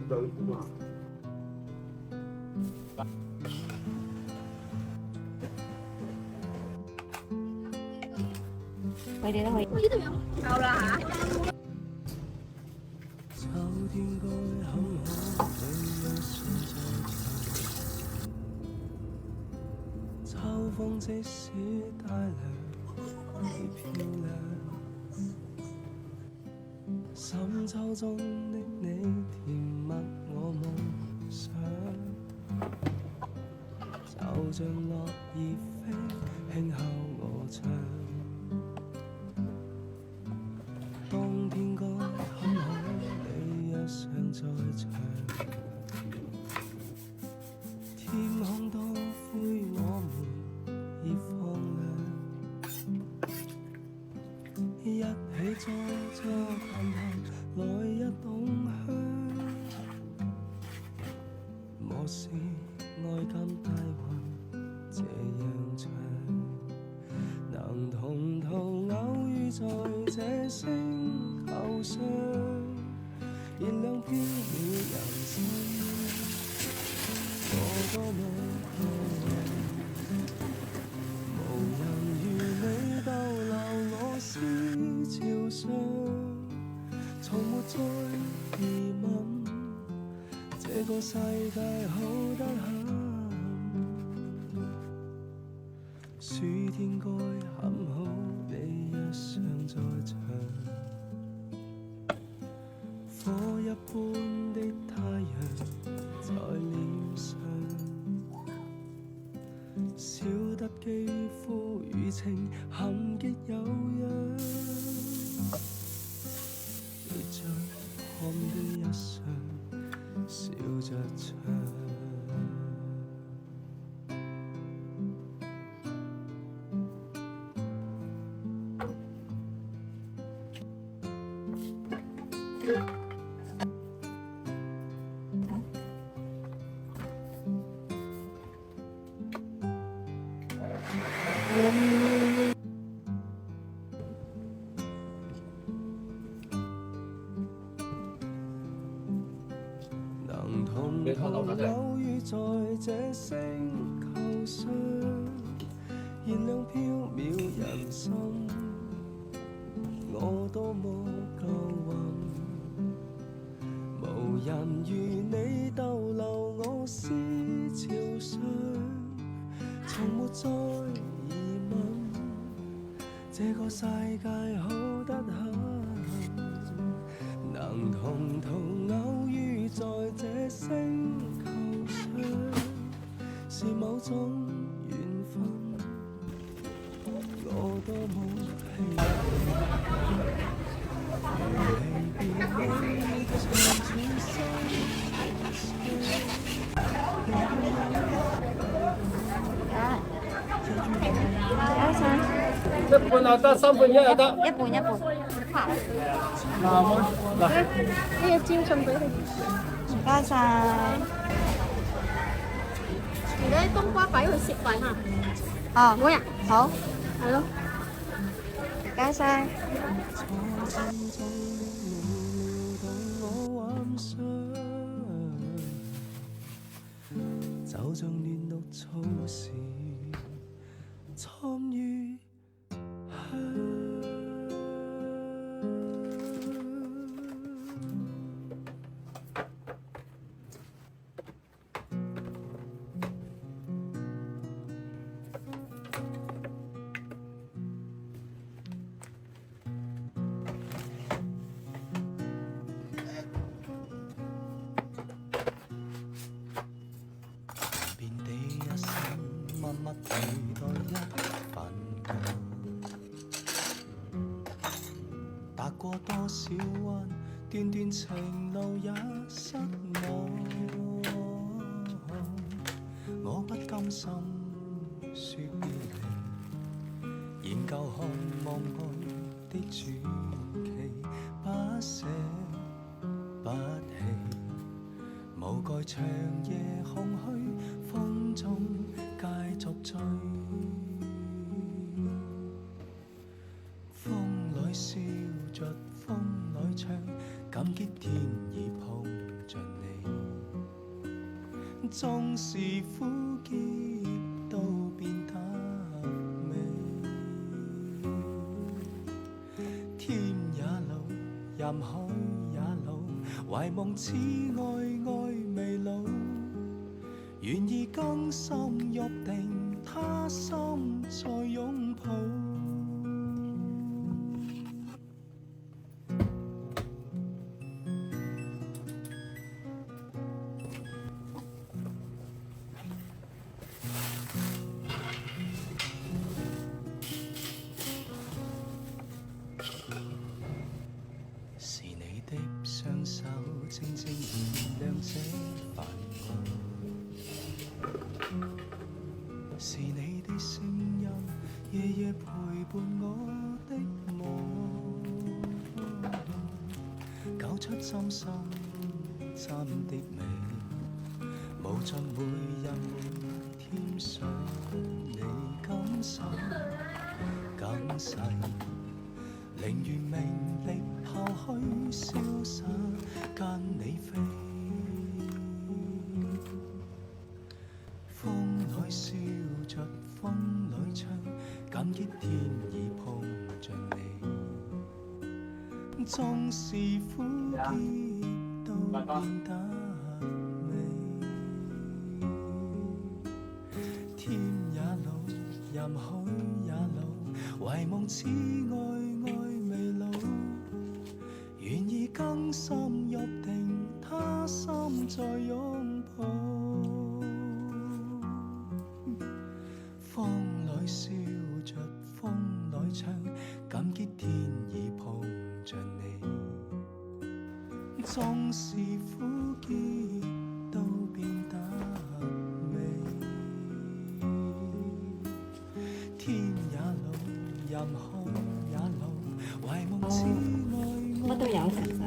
Vậy đi đâu vậy? Đâu ra hả? Dạ, 1半又得，3分1又得。一半一半。好，嗱，嗱，呢個招信俾你。唔該晒。而家冬瓜擺去食飯啊！哦，每日好，係咯。唔該晒。就像亂綠草時參與過多少彎，段段情路也失望。我不甘心説別離，研究渴望愛的傳奇，不捨不棄，無蓋長夜空虛，風中繼續追。風裏笑着，風裏唱，感激天意碰着你。縱是苦澀都變得美。天也老，任海也老，懷夢似愛愛未老，願意更深入定他心再擁抱。是你的雙手靜靜燃亮這煩惱，是你的聲音夜夜陪伴我的夢，搞出針心針的美，無盡每日每添上你感受更細。寧願名利拋虛瀟灑，跟你飛。風裏笑着，風裏唱，感激天意碰着你。縱是苦澀都變得美。天也老，任海也老，懷夢似愛愛未老，願意更深入定他心再擁抱。風裏笑着，風裏唱，感激天意碰着你。縱是苦澀都變得美。天也老，任海也老，懷夢似愛乜都有食晒，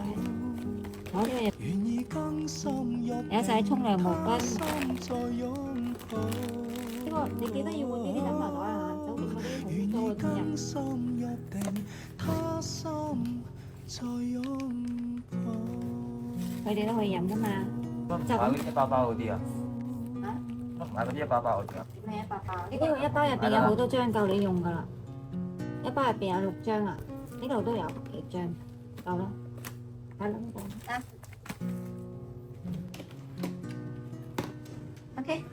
我呢個願意更深入有晒沖涼毛巾。心再擁抱。呢個你記得要換呢啲枕頭袋啊，酒店嗰啲願意好多更深入定他心再擁抱。佢哋都可以飲噶嘛。買嗰啲一包包嗰啲啊？啊？買嗰啲一包包嗰啲啊？咩一包包？呢個一包入邊有好多張夠你用噶啦，一包入邊有6張啊，呢度都有幾張，夠啦，擺兩個。得。OK。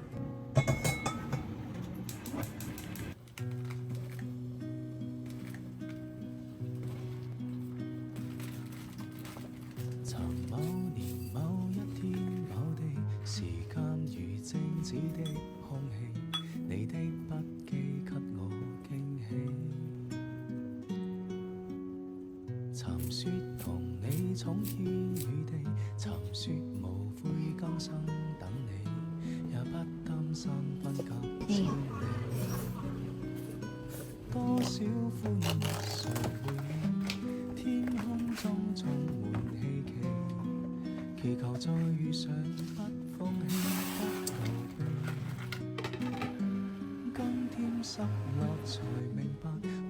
曾某年某一天某地，時間如靜止的空氣，你的筆記給我驚喜。尋說同你闖天與地，尋說無悔今生等你，也不擔心分隔千里。多少歡樂誰會理？天空中充滿希冀，祈求再遇上不放棄不逃避。今天失落才明白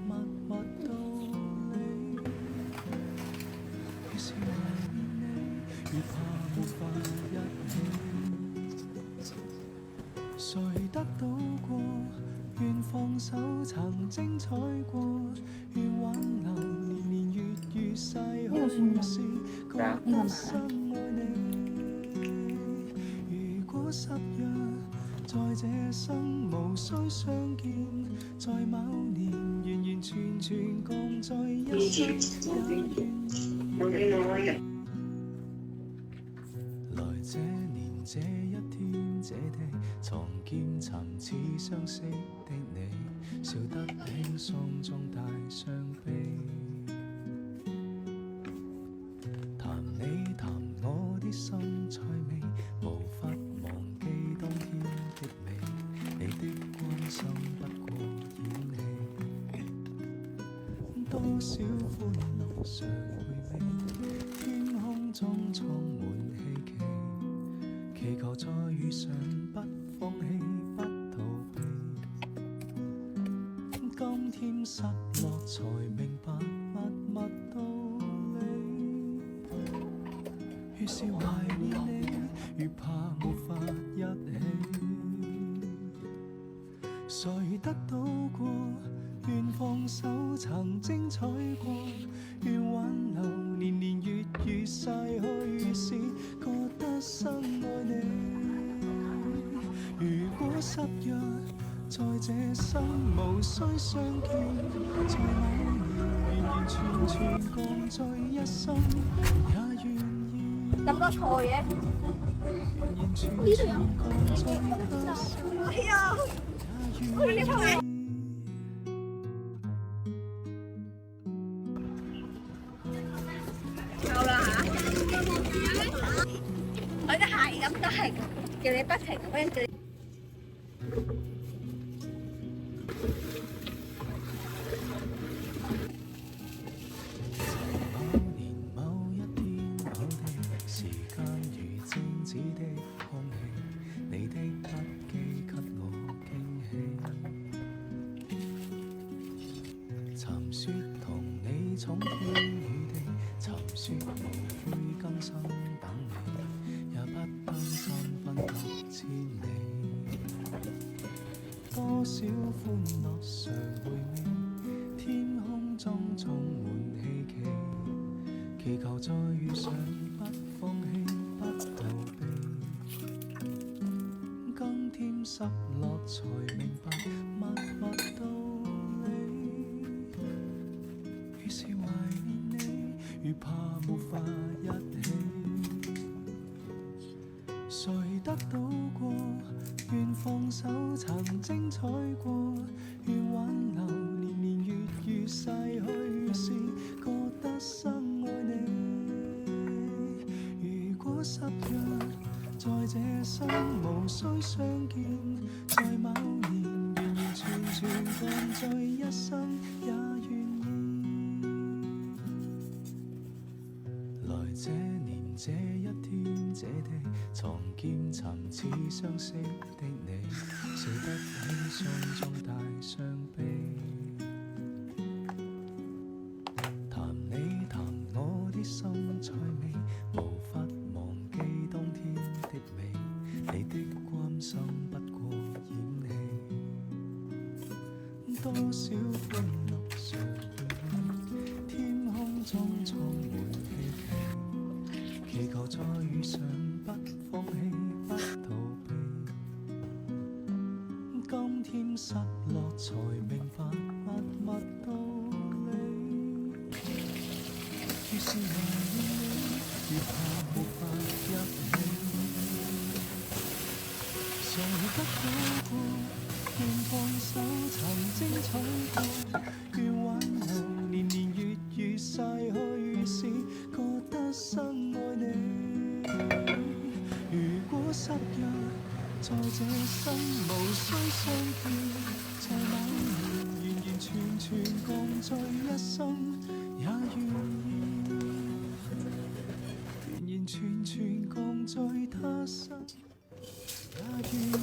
默默道理，越是懷念你，越怕沒法一起。誰得到過？願放手曾精彩過，願挽留年年月月逝去是覺得深愛你。如果失約，在這生無需相見，在某年完完全全共在一生也願意。來這年這一天這地，藏劍尋似相識的你，笑得輕鬆中帶傷悲。談你談我的心趣味，無法忘記當天的美，你的關心不過演戲。多少歡樂常回味，天空中充滿希冀，祈求再遇上不放棄不逃避。今天失落才明白默默道理，越是懷念你，越怕沒法一起。誰得到過？願放手，曾精彩過。願挽留，年年月月逝去時，覺得深愛你。如果失約，在這生無需相見，在某年完完全全共聚一生，也願意。咁多菜嘅？完完全全共聚一生。哎呀，我呢套嘢。夠啦嚇！我嘅係咁都係叫你不停咁樣叫你。某年某一天某地，時間如靜止的空氣，你的筆記給我驚喜。尋說同你闖天與地，尋說無悔今生等你，也不擔心分隔千里。多少歡樂常回味，天空中充滿希冀，祈求再遇上不放棄不逃避。今天失落才明白默默道理，越是懷念你，越怕無法一起。誰得到過？願放手，曾精彩過。願挽留，年年月月逝去時，覺得深愛你。如果失約，在這生無需相見，在某年完完全全共聚一生，也願意。來這年這一天這地，藏劍尋似相識的你，誰不起心中帶傷悲？談你談我的心趣味，無法忘記當天的美，你的關心不過演戲，多少歡樂常回味，天空中充滿希冀，祈求再遇上不放棄不逃避。今天失落才明白默默道理，越是懷念你，越怕無法一起。誰得到過？願放手，曾精彩過。願挽留，年年月月逝去時，覺得深愛你。如果失約，在這生無需相見，在某年完完全全共聚一生，也願意。完完全全共聚他生，也願意。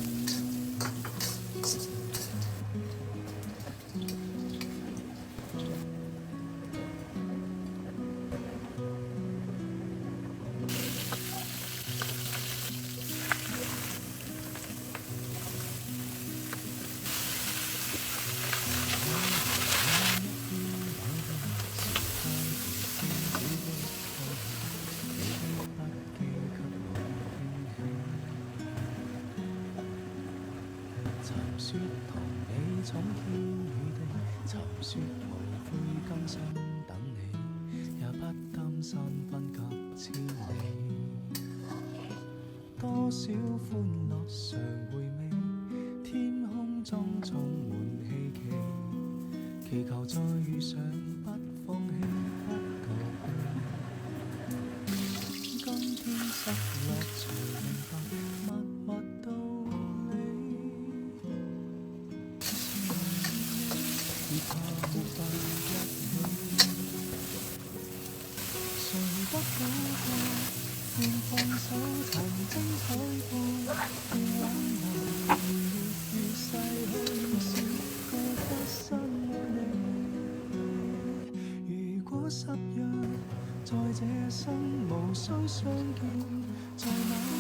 尋說同你闖天與地，尋說無悔今生等你，也不擔心分隔千里。多少歡樂常回味，天空中充滿希冀，祈求再遇上不放棄不逃避。今天失落才明白默默道理，越怕無法一起。誰得到過？願放手，曾精彩過。願挽留，年月月逝去時，覺得深愛你。如果失約，在這生無需相見，在某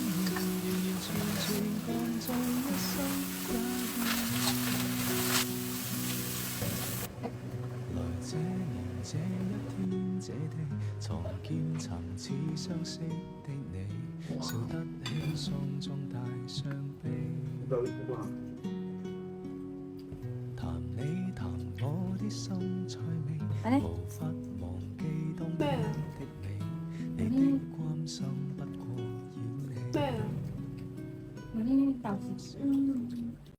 年完完全全共聚一生，也願意。這一天這地，重見曾似相識的你，笑得輕鬆中帶傷悲。談你談我的心趣味，無法忘記當天的你，你的關心不過演戲。嗰啲豆豉。